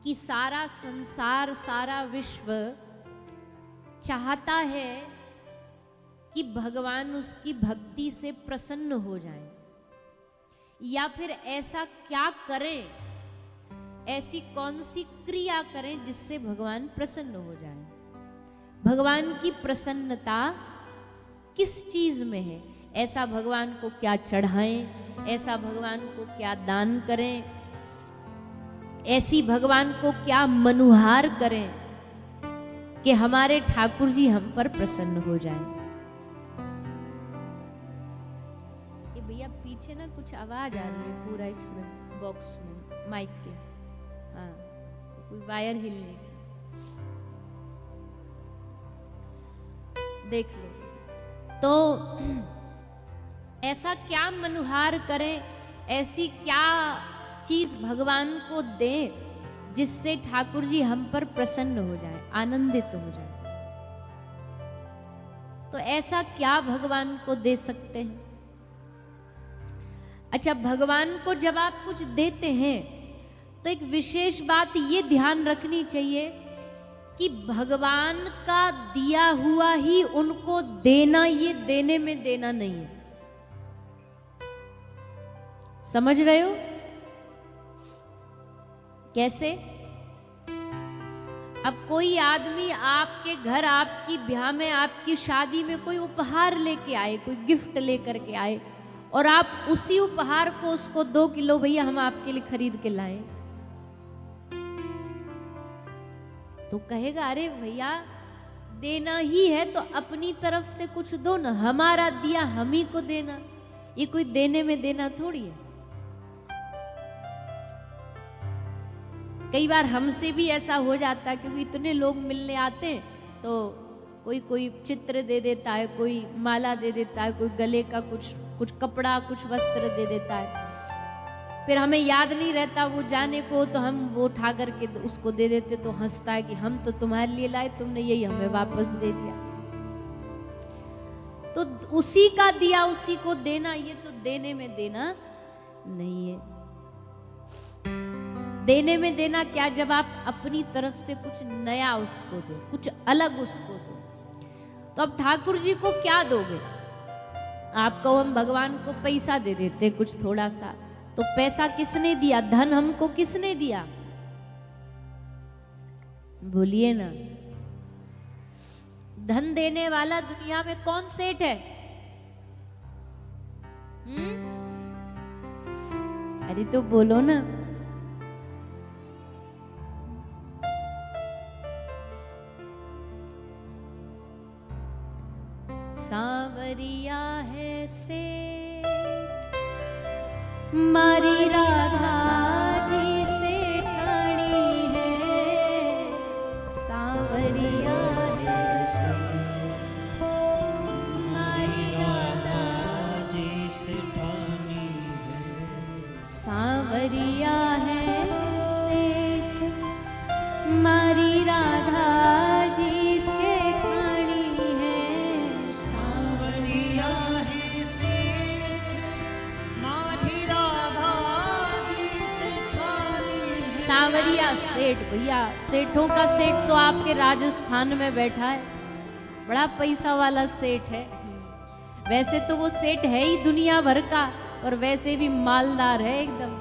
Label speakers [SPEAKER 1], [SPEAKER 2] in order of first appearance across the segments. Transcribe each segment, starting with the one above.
[SPEAKER 1] कि सारा संसार, सारा विश्व चाहता है कि भगवान उसकी भक्ति से प्रसन्न हो जाए, या फिर ऐसा क्या करें, ऐसी कौन सी क्रिया करें जिससे भगवान प्रसन्न हो जाए। भगवान की प्रसन्नता किस चीज में है, ऐसा भगवान को क्या चढ़ाएं, ऐसा भगवान को क्या दान करें, ऐसी भगवान को क्या मनुहार करें कि हमारे ठाकुर जी हम पर प्रसन्न हो जाएं। ये भैया पीछे ना कुछ आवाज आ रही है पूरा इसमें बॉक्स में माइक के, हाँ कोई वायर हिलने की, देख लो। तो ऐसा क्या मनुहार करें, ऐसी क्या चीज भगवान को दें जिससे ठाकुर जी हम पर प्रसन्न हो जाए, आनंदित हो जाए। तो ऐसा क्या भगवान को दे सकते हैं? अच्छा, भगवान को जब आप कुछ देते हैं तो एक विशेष बात ये ध्यान रखनी चाहिए कि भगवान का दिया हुआ ही उनको देना, ये देने में देना नहीं है। समझ रहे हो कैसे? अब कोई आदमी आपके घर, आपकी ब्याह में, आपकी शादी में कोई उपहार लेके आए, कोई गिफ्ट लेकर के आए, और आप उसी उपहार को उसको 2 किलो भैया हम आपके लिए खरीद के लाए, तो कहेगा अरे भैया देना ही है तो अपनी तरफ से कुछ दो ना, हमारा दिया हम ही को देना। ये कोई देने में देना थोड़ी है। कई बार हमसे भी ऐसा हो जाता है, क्योंकि इतने लोग मिलने आते हैं तो कोई चित्र दे देता है, कोई माला दे देता है, कोई गले का कुछ कपड़ा, कुछ वस्त्र दे देता है। फिर हमें याद नहीं रहता वो जाने को, तो हम वो उठा करके तो उसको दे देते, तो हंसता है कि हम तो तुम्हारे लिए लाए, तुमने यही हमें वापस दे दिया। तो उसी का दिया उसी को देना, ये तो देने में देना नहीं है। देने में देना क्या, जब आप अपनी तरफ से कुछ नया उसको दो, कुछ अलग उसको दो। तो अब ठाकुर जी को क्या दोगे? आपको हम भगवान को पैसा दे देते कुछ थोड़ा सा, तो पैसा किसने दिया, धन हमको किसने दिया? बोलिए ना। धन देने वाला दुनिया में कौन सेठ है? अरे तो बोलो ना। सांवरिया है सेठ मारी राधा जी सेठानी है, सांवरिया है सेठ मारी राधा जी सेठानी है, सांवरिया है सेठ मारी राधा जी सेठानी है, सांवरिया है सेठ मारी राधा जी सेठानी है। सांवरिया सेठ भैया, सेठों का सेठ तो आपके राजस्थान में बैठा है, बड़ा पैसा वाला सेठ है। वैसे तो वो सेठ है ही दुनिया भर का, और वैसे भी मालदार है एकदम।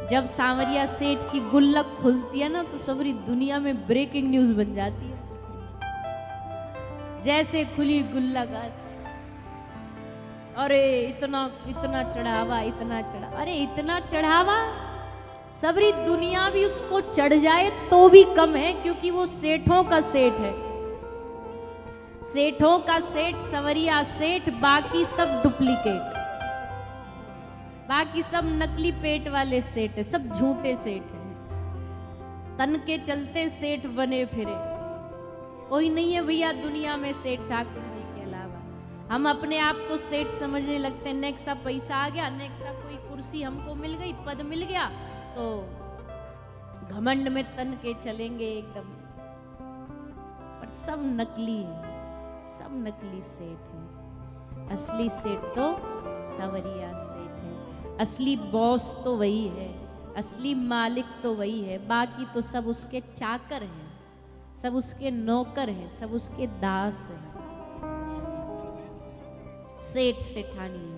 [SPEAKER 1] जब सांवरिया सेठ की गुल्लक खुलती है ना, तो सारी दुनिया में ब्रेकिंग न्यूज बन जाती है। जैसे खुली गुल्लक, अरे इतना इतना चढ़ावा, इतना चढ़ा, अरे इतना चढ़ावा, सारी दुनिया भी उसको चढ़ जाए तो भी कम है, क्योंकि वो सेठों का सेठ है। सेठों का सेठ सांवरिया सेठ, बाकी सब डुप्लीकेट, बाकी सब नकली पेट वाले सेठ है, सब झूठे सेठ हैं। तन के चलते सेठ बने फिरे। कोई नहीं है भैया दुनिया में सेठ ठाकुर जी के अलावा। हम अपने आप को सेठ समझने लगते हैं, नेक्स्ट सा पैसा आ गया, नेक्स्ट सा कोई कुर्सी हमको मिल गई, पद मिल गया, तो घमंड में तन के चलेंगे एकदम। पर सब नकली है, सब नकली सेठ है। असली सेठ तो सांवरिया सेठ है, असली बॉस तो वही है, असली मालिक तो वही है, बाकी तो सब उसके चाकर हैं, सब उसके नौकर हैं, सब उसके दास हैं। सेठ सेठानी है।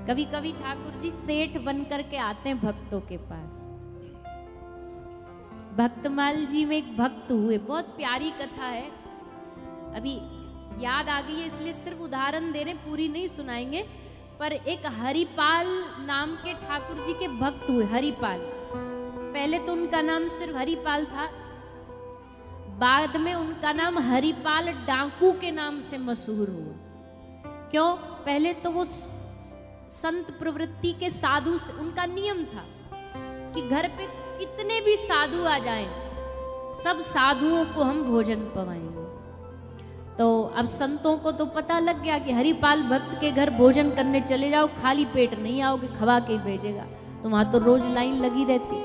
[SPEAKER 1] कभी कभी ठाकुर जी सेठ बन करके आते हैं भक्तों के पास। भक्तमाल जी में एक भक्त हुए, बहुत प्यारी कथा है, अभी याद आ गई है इसलिए सिर्फ उदाहरण दे रहे, पूरी नहीं सुनाएंगे। पर एक हरिपाल नाम के ठाकुर जी के भक्त हुए। हरिपाल, पहले तो उनका नाम सिर्फ हरिपाल था, बाद में उनका नाम हरिपाल डाकू के नाम से मशहूर हुआ। क्यों? पहले तो वो संत प्रवृत्ति के साधु, उनका नियम था कि घर पे कितने भी साधु आ जाएं, सब साधुओं को हम भोजन पवाएंगे। तो अब संतों को तो पता लग गया कि हरिपाल भक्त के घर भोजन करने चले जाओ, खाली पेट नहीं आओगे, खवा के ही भेजेगा। तो वहां तो रोज लाइन लगी रहती,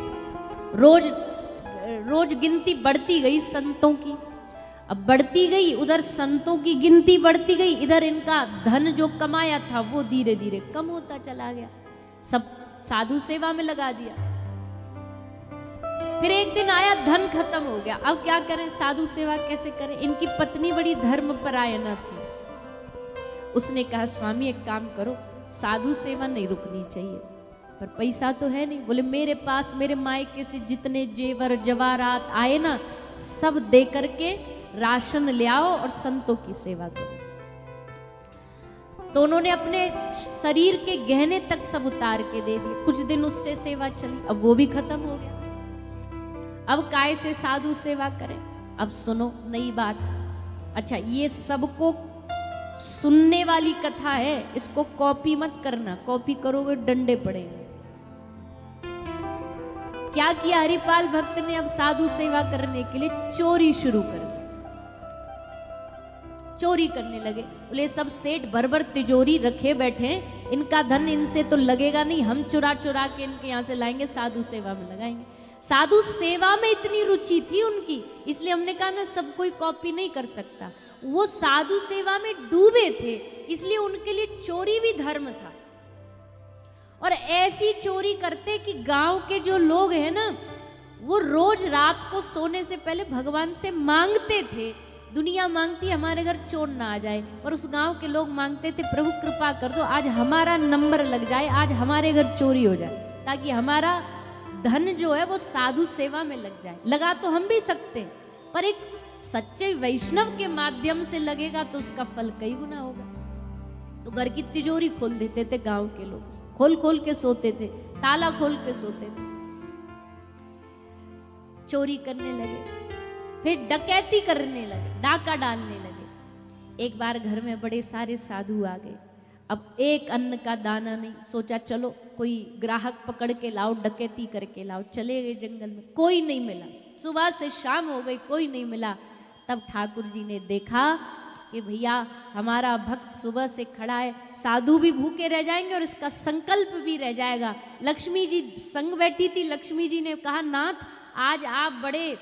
[SPEAKER 1] रोज रोज गिनती बढ़ती गई संतों की। अब बढ़ती गई, उधर संतों की गिनती बढ़ती गई, इधर इनका धन जो कमाया था वो धीरे धीरे कम होता चला गया, सब साधु सेवा में लगा दिया। फिर एक दिन आया, धन खत्म हो गया, अब क्या करें, साधु सेवा कैसे करें। इनकी पत्नी बड़ी धर्मपरायणा थी, उसने कहा स्वामी एक काम करो, साधु सेवा नहीं रुकनी चाहिए, पर पैसा तो है नहीं। बोले मेरे पास मेरे मायके से जितने जेवर जवाहरात आए ना, सब दे करके राशन ले आओ और संतों की सेवा करो। तो उन्होंने अपने शरीर के गहने तक सब उतार के दे दिए। कुछ दिन उससे सेवा चली, अब वो भी खत्म हो गया। अब काय से साधु सेवा करें। अब सुनो नई बात, अच्छा ये सबको सुनने वाली कथा है, इसको कॉपी मत करना, कॉपी करोगे डंडे पड़ेंगे। क्या किया हरिपाल भक्त ने? अब साधु सेवा करने के लिए चोरी शुरू कर दी, चोरी करने लगे। बोले सब सेठ भर भर तिजोरी रखे बैठे, इनका धन इनसे तो लगेगा नहीं, हम चुरा चुरा के इनके यहाँ से लाएंगे, साधु सेवा में लगाएंगे। साधु सेवा में इतनी रुचि थी उनकी, इसलिए हमने कहा ना सब कोई कॉपी नहीं कर सकता। वो साधु सेवा में डूबे थे, इसलिए उनके लिए चोरी भी धर्म था। और ऐसी चोरी करते कि गांव के जो लोग हैं ना, वो रोज रात को सोने से पहले भगवान से मांगते थे। दुनिया मांगती हमारे घर चोर ना आ जाए, और उस गांव के लोग मांगते थे प्रभु कृपा कर दो, आज हमारा नंबर लग जाए, आज हमारे घर चोरी हो जाए, ताकि हमारा धन जो है वो साधु सेवा में लग जाए। लगा तो हम भी सकते हैं, पर एक सच्चे वैष्णव के माध्यम से लगेगा तो उसका फल कई गुना होगा। तो घर की तिजोरी खोल देते थे गांव के लोग, खोल खोल के सोते थे, ताला खोल के सोते थे, चोरी करने लगे, फिर डकैती करने लगे, डाका डालने लगे। एक बार घर में बड़े सारे साधु आ गए, अब एक अन्न का दाना नहीं, सोचा चलो कोई ग्राहक पकड़ के लाओ, डकैती करके लाओ। चले गए जंगल में, कोई नहीं मिला, सुबह से शाम हो गई, कोई नहीं मिला। तब ठाकुर जी ने देखा कि भैया हमारा भक्त सुबह से खड़ा है, साधु भी भूखे रह जाएंगे और इसका संकल्प भी रह जाएगा। लक्ष्मी जी संग बैठी थी, लक्ष्मी जी ने कहा नाथ आज आप बड़े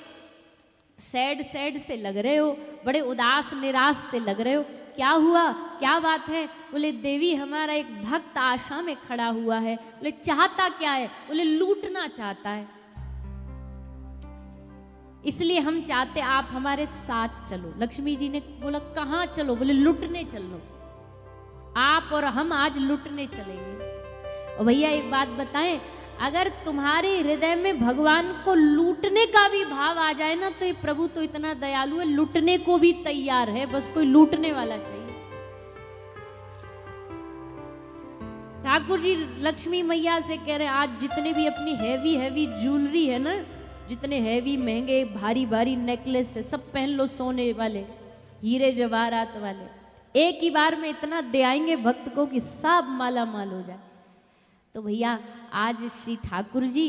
[SPEAKER 1] सैड सैड से लग रहे हो, बड़े उदास निराश से लग रहे हो, क्या हुआ, क्या बात है? बोले देवी हमारा एक भक्त आशा में खड़ा हुआ है। बोले चाहता क्या है? बोले लूटना चाहता है, इसलिए हम चाहते आप हमारे साथ चलो। लक्ष्मी जी ने बोला कहाँ चलो? बोले लूटने चलो, आप और हम आज लूटने चलेंगे। और भैया एक बात बताएं, अगर तुम्हारे हृदय में भगवान को लूटने का भी भाव आ जाए ना, तो ये प्रभु तो इतना दयालु है, लूटने को भी तैयार है, बस कोई लूटने वाला चाहिए। ठाकुर जी लक्ष्मी मैया से कह रहे हैं आज जितने भी अपनी हैवी हैवी ज्वेलरी है ना, जितने हैवी महंगे भारी भारी नेकलेस है, सब पहन लो, सोने वाले हीरे जवाहरात वाले, एक ही बार में इतना दे आएंगे भक्त को कि सब माला माल हो जाए। तो भैया आज श्री ठाकुर जी,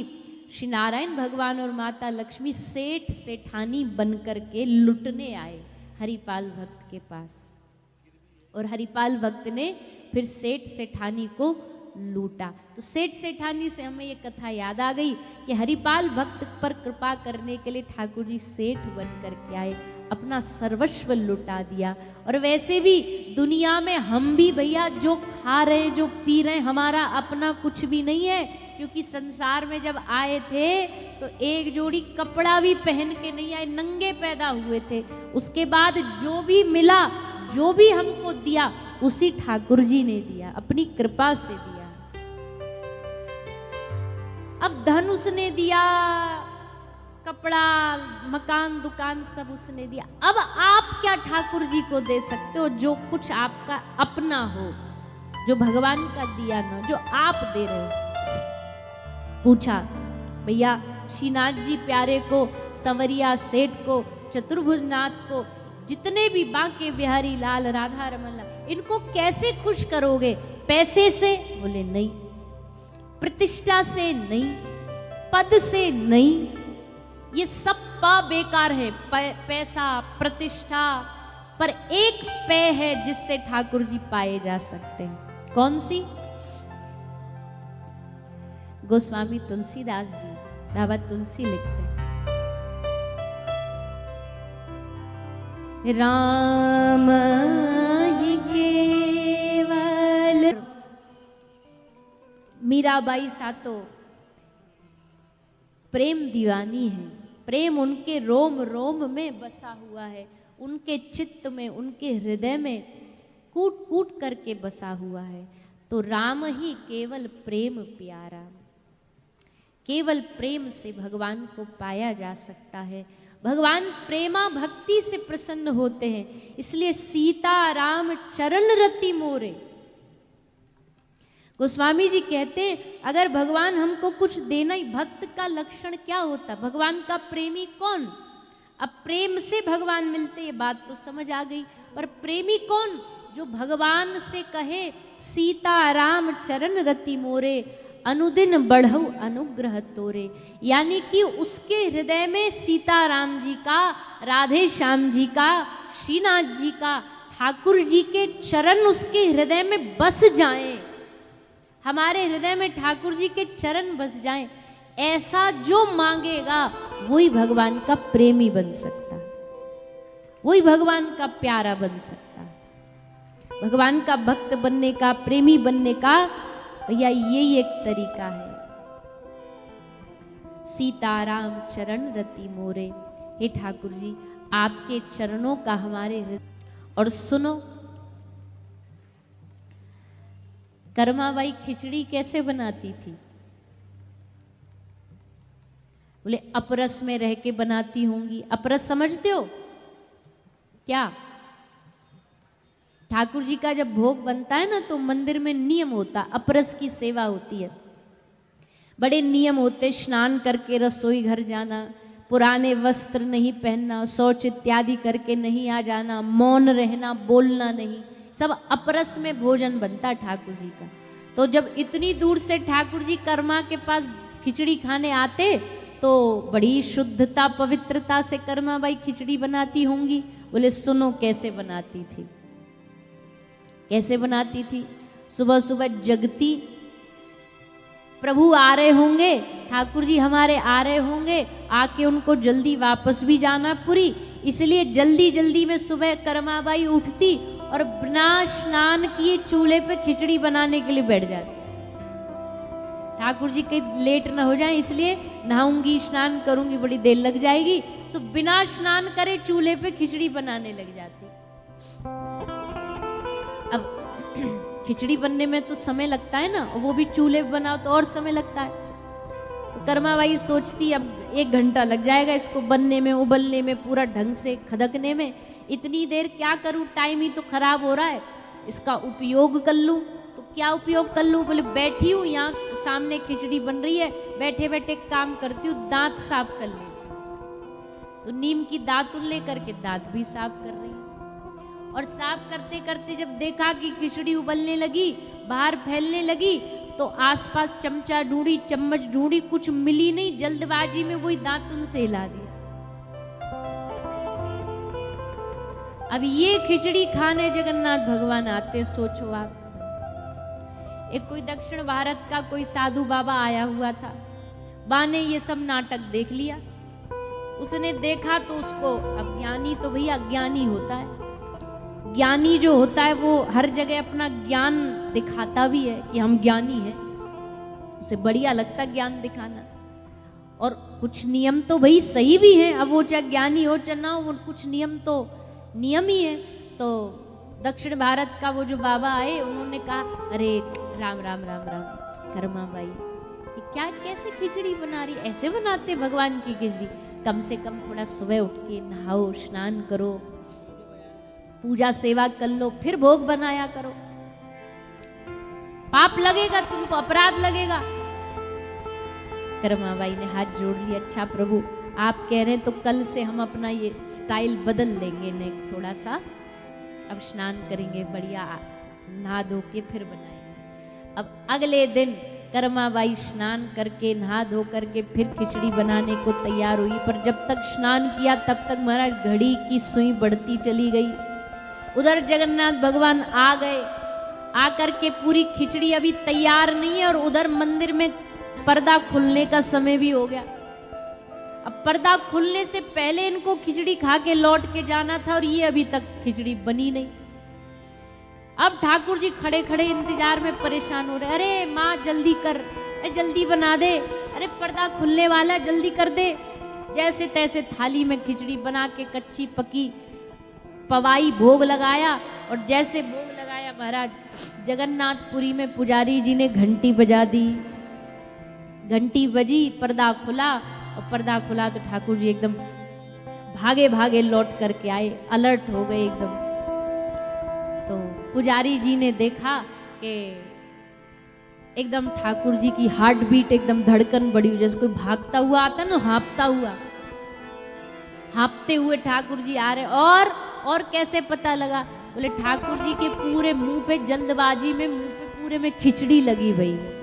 [SPEAKER 1] श्री नारायण भगवान और माता लक्ष्मी सेठ सेठानी बन करके लुटने आए हरिपाल भक्त के पास, और हरिपाल भक्त ने फिर सेठ सेठानी को लूटा। तो सेठ सेठानी से हमें ये कथा याद आ गई कि हरिपाल भक्त पर कृपा करने के लिए ठाकुर जी सेठ बन करके आए, अपना सर्वस्व लुटा दिया। और वैसे भी दुनिया में हम भी भैया जो खा रहे हैं, जो पी रहे हैं, हमारा अपना कुछ भी नहीं है, क्योंकि संसार में जब आए थे तो एक जोड़ी कपड़ा भी पहन के नहीं आए, नंगे पैदा हुए थे। उसके बाद जो भी मिला, जो भी हमको दिया, उसी ठाकुर जी ने दिया, अपनी कृपा से दिया। अब धन उसने दिया, कपड़ा, मकान, दुकान सब उसने दिया। अब आप क्या ठाकुर जी को दे सकते हो? जो कुछ आपका अपना हो, जो भगवान का दिया ना, जो आप दे रहे हो। पूछा, भैया श्रीनाथ जी प्यारे को, संवरिया सेठ को, चतुर्भुजनाथ को, जितने भी बांके बिहारी लाल, राधा रमन लाल, इनको कैसे खुश करोगे? पैसे से? बोले नहीं। प्रतिष्ठा से नहीं, पद से नहीं, ये सब बेकार है। पैसा, प्रतिष्ठा, पर एक पे है जिससे ठाकुर जी पाए जा सकते हैं। कौन सी? गोस्वामी तुलसीदास जी दावा तुलसी लिखते हैं, राम ही केवल। मीराबाई सातो प्रेम दीवानी है, प्रेम उनके रोम रोम में बसा हुआ है, उनके चित्त में, उनके हृदय में कूट कूट करके बसा हुआ है। तो राम ही केवल प्रेम प्यारा, केवल प्रेम से भगवान को पाया जा सकता है। भगवान प्रेमा भक्ति से प्रसन्न होते हैं, इसलिए सीता राम चरण रति मोरे। गोस्वामी जी कहते हैं, अगर भगवान हमको कुछ देना ही, भक्त का लक्षण क्या होता? भगवान का प्रेमी कौन? अब प्रेम से भगवान मिलते, ये बात तो समझ आ गई, पर प्रेमी कौन? जो भगवान से कहे सीता राम चरण रति मोरे, अनुदिन बढ़ऊ अनुग्रह तोरे। यानी कि उसके हृदय में सीता राम जी का, राधे श्याम जी का, श्रीनाथ जी का, ठाकुर जी के चरण उसके हृदय में बस जाएं, हमारे हृदय में ठाकुर जी के चरण बस जाएं, ऐसा जो मांगेगा वही भगवान का प्रेमी बन सकता, वही भगवान का प्यारा बन सकता। भगवान का भक्त बनने का, प्रेमी बनने का भैया यही एक तरीका है। सीताराम चरण रति मोरे, हे ठाकुर जी आपके चरणों का हमारे हृदय। और सुनो, कर्माबाई खिचड़ी कैसे बनाती थी? बोले अपरस में रह के बनाती होंगी। अपरस समझते हो क्या? ठाकुर जी का जब भोग बनता है ना, तो मंदिर में नियम होता, अपरस की सेवा होती है, बड़े नियम होते। स्नान करके रसोई घर जाना, पुराने वस्त्र नहीं पहनना, शौच इत्यादि करके नहीं आ जाना, मौन रहना, बोलना नहीं, सब अपरस में भोजन बनता ठाकुर जी का। तो जब इतनी दूर से ठाकुर जी कर्मा के पास खिचड़ी खाने आते, तो बड़ी शुद्धता पवित्रता से कर्मा बाई खिचड़ी बनाती होंगी। बोले सुनो कैसे बनाती थी, कैसे बनाती थी? सुबह सुबह जगती, प्रभु आ रहे होंगे, ठाकुर जी हमारे आ रहे होंगे, आके उनको जल्दी वापस भी जाना पूरी, इसलिए जल्दी जल्दी में सुबह कर्माबाई उठती और बिना स्नान किए चूल्हे पे खिचड़ी बनाने के लिए बैठ जाती। ठाकुर जी के लेट ना हो जाए इसलिए नहाऊंगी, स्नान करूंगी, बड़ी देर लग जाएगी, सो बिना स्नान करे चूल्हे पे खिचड़ी बनाने लग जाती। अब खिचड़ी बनने में तो समय लगता है ना, वो भी चूल्हे पे बनाओ तो और समय लगता है। तो कर्माबाई सोचती अब 1 घंटा लग जाएगा इसको बनने में, उबलने में, पूरा ढंग से खदकने में, इतनी देर क्या करूं, टाइम ही तो खराब हो रहा है, इसका उपयोग कर लूं। तो क्या उपयोग कर लूं? बोले बैठी हूँ यहाँ सामने खिचड़ी बन रही है, बैठे बैठे काम करती हूँ, दांत साफ कर लेती हूँ। तो नीम की दातुन लेकर के दांत भी साफ कर रही है। और साफ करते करते जब देखा कि खिचड़ी उबलने लगी, बाहर फैलने लगी, तो आसपास चमचा ढूंढी, चम्मच ढूंढी, कुछ मिली नहीं, जल्दबाजी में वही दातुन से हिला दिया। अब ये खिचड़ी खाने जगन्नाथ भगवान आते, सोचो आप। एक कोई दक्षिण भारत का कोई साधु बाबा आया हुआ था, बा ने ये सब नाटक देख लिया। उसने देखा तो उसको, अब ज्ञानी तो भैया अज्ञानी होता है, ज्ञानी जो होता है वो हर जगह अपना ज्ञान दिखाता भी है कि हम ज्ञानी हैं। उसे बढ़िया लगता ज्ञान दिखाना। और कुछ नियम तो भाई सही भी हैं, अब वो चाहे ज्ञानी हो चाहे ना हो, वो कुछ नियम तो नियम ही है। तो दक्षिण भारत का वो जो बाबा आए, उन्होंने कहा अरे राम राम राम राम कर्मा बाई, ये क्या कैसे खिचड़ी बना रही, ऐसे बनाते भगवान की खिचड़ी? कम से कम थोड़ा सुबह उठ के नहाओ, स्नान करो, पूजा सेवा कर लो, फिर भोग बनाया करो। पाप लगेगा तुमको, अपराध लगेगा। कर्माबाई ने हाथ जोड़ लिया, अच्छा प्रभु आप कह रहे हैं तो कल से हम अपना ये स्टाइल बदल लेंगे ने थोड़ा सा, अब स्नान करेंगे, बढ़िया नहा धो के फिर बनाएंगे। अब अगले दिन कर्माबाई स्नान करके नहा धो करके फिर खिचड़ी बनाने को तैयार हुई, पर जब तक स्नान किया तब तक महाराज घड़ी की सुई बढ़ती चली गई। उधर जगन्नाथ भगवान आ गए, आकर के पूरी खिचड़ी अभी तैयार नहीं है और उधर मंदिर में पर्दा खुलने का समय भी हो गया। अब पर्दा खुलने से पहले इनको खिचड़ी खा के लौट के जाना था और ये अभी तक खिचड़ी बनी नहीं। अब ठाकुर जी खड़े खड़े इंतजार में परेशान हो रहे, अरे माँ जल्दी कर, अरे जल्दी बना दे, अरे पर्दा खुलने वाला, जल्दी कर दे। जैसे तैसे थाली में खिचड़ी बना के कच्ची पकी पवाई भोग लगाया, और जैसे भोग लगाया महाराज जगन्नाथपुरी में पुजारी जी ने घंटी बजा दी। घंटी बजी, पर्दा खुला, और पर्दा खुला तो ठाकुर जी एकदम भागे भागे लौट करके आए, अलर्ट हो गए एकदम। तो पुजारी जी ने देखा कि एकदम ठाकुर जी की हार्ट बीट एकदम धड़कन बढ़ी हुई, जैसे कोई भागता हुआ आता ना, हाँपता हुआ, हाँपते हुए ठाकुर जी आ रहे। और कैसे पता लगा? बोले ठाकुर जी के पूरे मुंह पे जल्दबाजी में मुंह पे पूरे में खिचड़ी लगी हुई है,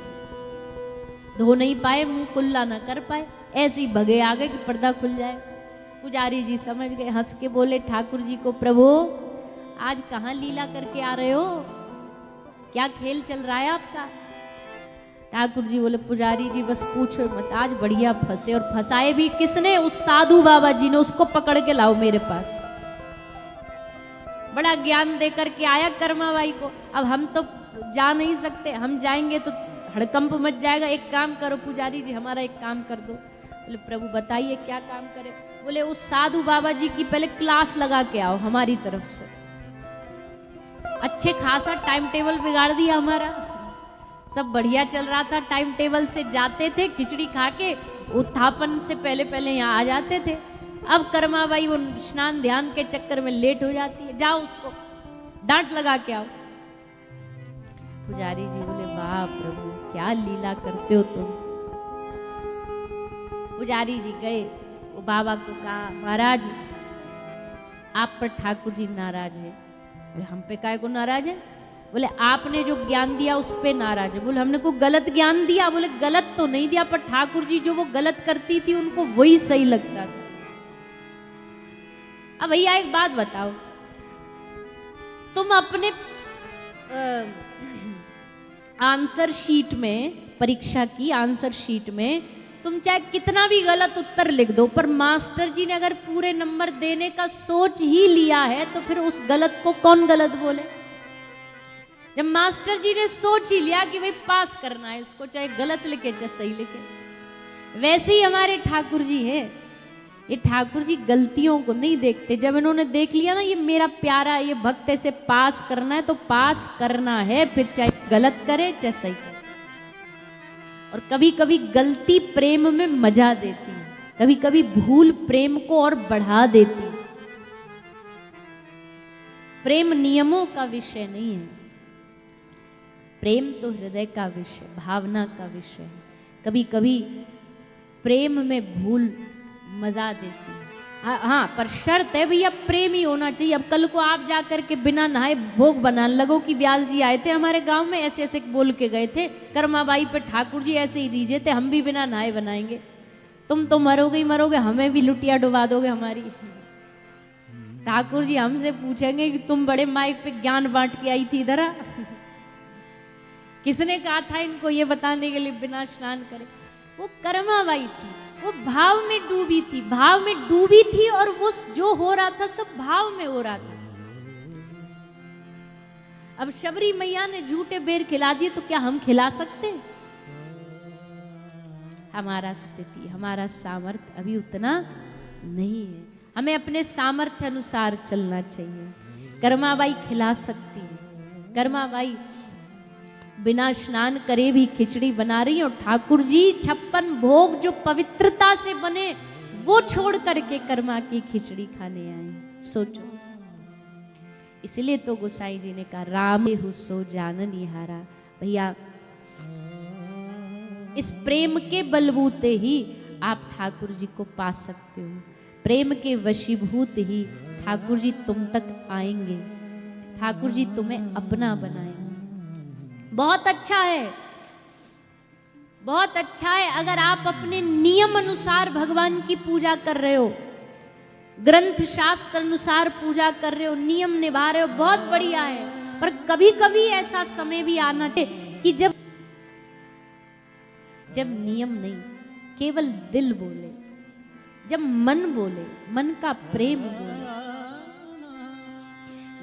[SPEAKER 1] धो नहीं पाए, मुंह कुल्ला ना कर पाए, ऐसे ही भगे आ गए कि पर्दा खुल जाए। पुजारी जी समझ गए, हंस के बोले ठाकुर जी को, प्रभु आज कहाँ लीला करके आ रहे हो, क्या खेल चल रहा है आपका? ठाकुर जी बोले पुजारी जी बस पूछो मत, आज बढ़िया फंसे, और फंसाए भी किसने? उस साधु बाबा जी ने, उसको पकड़ के लाओ मेरे पास। बड़ा ज्ञान दे करके आया कर्माबाई को। अब हम तो जा नहीं सकते, हम जाएंगे तो हड़कंप मच जाएगा, एक काम करो पुजारी जी, हमारा एक काम कर दो। बोले प्रभु बताइए क्या काम करे? बोले उस साधु बाबा जी की पहले क्लास लगा के आओ हमारी तरफ से। अच्छे खासा टाइम टेबल बिगाड़ दिया हमारा, सब बढ़िया चल रहा था, टाइम टेबल से जाते थे, खिचड़ी खा के उत्थापन से पहले पहले यहाँ आ जाते थे। अब कर्माबाई वो स्नान ध्यान के चक्कर में लेट हो जाती है, जाओ उसको डांट लगा के आओ। पुजारी जी बोले वाह प्रभु क्या लीला करते हो तुम। पुजारी जी गए, वो बाबा को कहा महाराज आप पर ठाकुर जी नाराज है। बोले हम पे काय को नाराज है? बोले आपने जो ज्ञान दिया उस पे नाराज है। बोले हमने कोई गलत ज्ञान दिया? बोले गलत तो नहीं दिया, पर ठाकुर जी जो वो गलत करती थी उनको वही सही लगता था। अब भैया एक बात बताओ, तुम अपने आंसर शीट में, परीक्षा की आंसर शीट में तुम चाहे कितना भी गलत उत्तर लिख दो, पर मास्टर जी ने अगर पूरे नंबर देने का सोच ही लिया है तो फिर उस गलत को कौन गलत बोले? जब मास्टर जी ने सोच ही लिया कि भाई पास करना है इसको, चाहे गलत लिखे चाहे सही लिखे। वैसे ही हमारे ठाकुर जी हैं, ये ठाकुर जी गलतियों को नहीं देखते। जब इन्होंने देख लिया ना ये मेरा प्यारा ये भक्त ऐसे पास करना है तो पास करना है, फिर चाहे गलत करे चाहे सही करे। और कभी कभी गलती प्रेम में मजा देती है, कभी कभी भूल प्रेम को और बढ़ा देती है। प्रेम नियमों का विषय नहीं है, प्रेम तो हृदय का विषय, भावना का विषय है। कभी कभी प्रेम में भूल मजा देती है। हाँ पर शर्त है भैया प्रेम ही होना चाहिए। अब कल को आप जा करके बिना नहाए भोग बनाने लगो कि व्यास जी आए थे हमारे गांव में, ऐसे ऐसे बोल के गए थे, कर्माबाई पे ठाकुर जी ऐसे ही दीजिए थे, हम भी बिना नहाए बनाएंगे। तुम तो मरोगे ही मरोगे, हमें भी लुटिया डुबा दोगे हमारी। ठाकुर जी हमसे पूछेंगे कि तुम बड़े माइक पे ज्ञान बांट के आई थी इधर, किसने कहा था इनको ये बताने के लिए बिना स्नान करे? वो कर्माबाई थी, वो भाव में डूबी थी, भाव में डूबी थी, और वो जो हो रहा था सब भाव में हो रहा था। अब शबरी मैया ने झूठे बेर खिला दिए तो क्या हम खिला सकते? हमारा स्थिति, हमारा सामर्थ्य अभी उतना नहीं है। हमें अपने सामर्थ्य अनुसार चलना चाहिए। कर्माबाई खिला सकती है, कर्माबाई बिना स्नान करे भी खिचड़ी बना रही है, और ठाकुर जी 56 भोग जो पवित्रता से बने वो छोड़ करके कर्मा की खिचड़ी खाने आए। सोचो, इसलिए तो गोसाई जी ने कहा राम हु सो जानन हारा। भैया, इस प्रेम के बलबूते ही आप ठाकुर जी को पा सकते हो। प्रेम के वशीभूत ही ठाकुर जी तुम तक आएंगे, ठाकुर जी तुम्हें अपना बनाएंगे। बहुत अच्छा है, बहुत अच्छा है अगर आप अपने नियम अनुसार भगवान की पूजा कर रहे हो, ग्रंथ शास्त्र अनुसार पूजा कर रहे हो, नियम निभा रहे हो, बहुत बढ़िया है। पर कभी कभी ऐसा समय भी आना चाहिए कि जब नियम नहीं, केवल दिल बोले, जब मन बोले, मन का प्रेम बोले।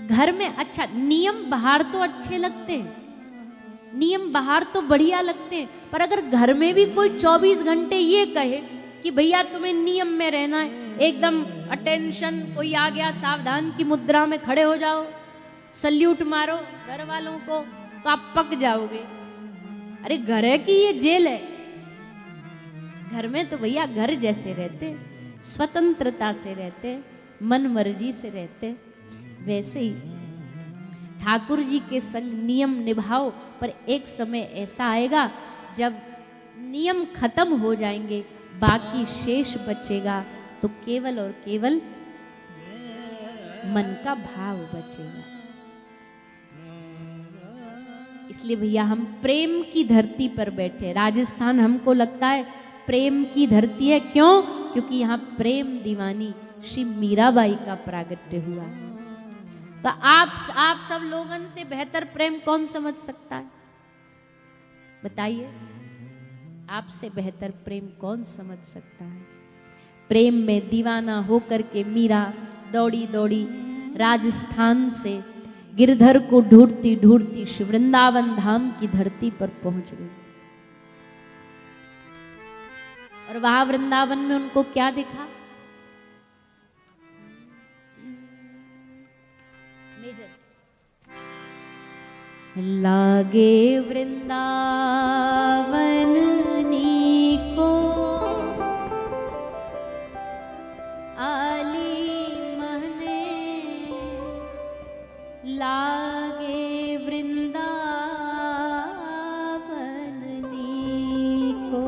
[SPEAKER 1] घर में अच्छा नियम बाहर तो अच्छे लगते हैं, नियम बाहर तो बढ़िया लगते हैं, पर अगर घर में भी कोई 24 घंटे ये कहे कि भैया तुम्हें नियम में रहना है, एकदम अटेंशन, कोई आ गया सावधान की मुद्रा में खड़े हो जाओ, सल्यूट मारो घर वालों को, तो आप पक जाओगे। अरे घर है कि ये जेल है? घर में तो भैया घर जैसे रहते, स्वतंत्रता से रहते, मन मर्जी से रहते। वैसे ही ठाकुर जी के संग नियम निभाओ, पर एक समय ऐसा आएगा जब नियम खत्म हो जाएंगे, बाकी शेष बचेगा तो केवल और केवल मन का भाव बचेगा। इसलिए भैया हम प्रेम की धरती पर बैठे। राजस्थान हमको लगता है प्रेम की धरती है, क्यों? क्योंकि यहाँ प्रेम दीवानी श्री मीराबाई का प्रागट्य हुआ। तो आप सब लोगन से बेहतर प्रेम कौन समझ सकता है? बताइए, आपसे बेहतर प्रेम कौन समझ सकता है? प्रेम में दीवाना होकर के मीरा दौड़ी दौड़ी राजस्थान से गिरधर को ढूंढती ढूंढती वृंदावन धाम की धरती पर पहुंच गई। और वहां वृंदावन में उनको क्या दिखा? लागे वृंदावन नीको आली महने, लागे वृंदावन नीको,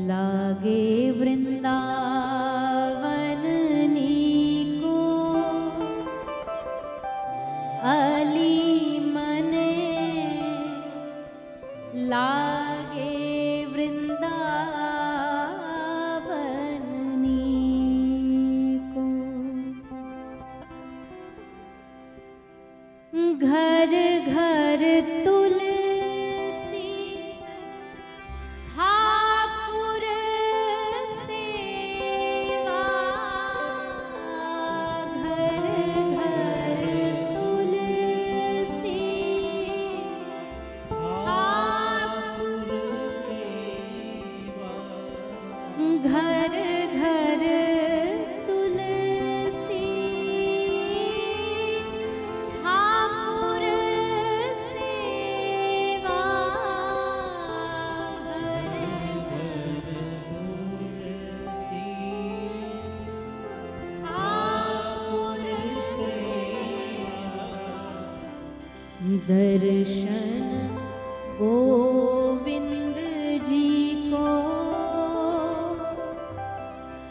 [SPEAKER 1] लागे वृंदावन नीको अली मने, लागे वृंदावन नीको। घर घर तुलसी ठाकुर सेवा, घर घर तुलसी ठाकुर सेवा, घर घर तुलसी ठाकुर सेवा, दर्शन गोविंद जी को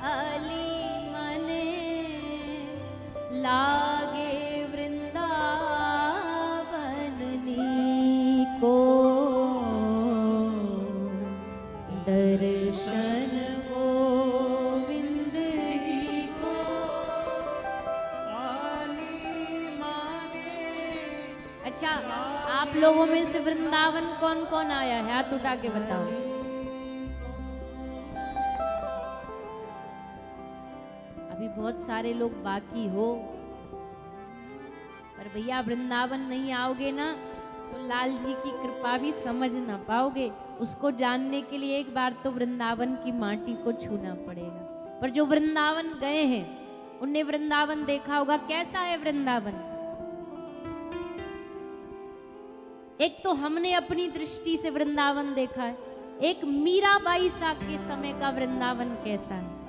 [SPEAKER 1] अली मने, लागे वृंदावन नीको, दर्शन गोविंद जी को अच्छा, आप लोगों में से वृंदावन कौन कौन आया है? हाथ उठा के बताओ। अभी बहुत सारे लोग बाकी हो, पर भैया वृंदावन नहीं आओगे ना तो लाल जी की कृपा भी समझ ना पाओगे। उसको जानने के लिए एक बार तो वृंदावन की माटी को छूना पड़ेगा। पर जो वृंदावन गए हैं उनने वृंदावन देखा होगा। कैसा है वृंदावन? एक तो हमने अपनी दृष्टि से वृंदावन देखा है, एक मीराबाई सा के समय का वृंदावन कैसा है।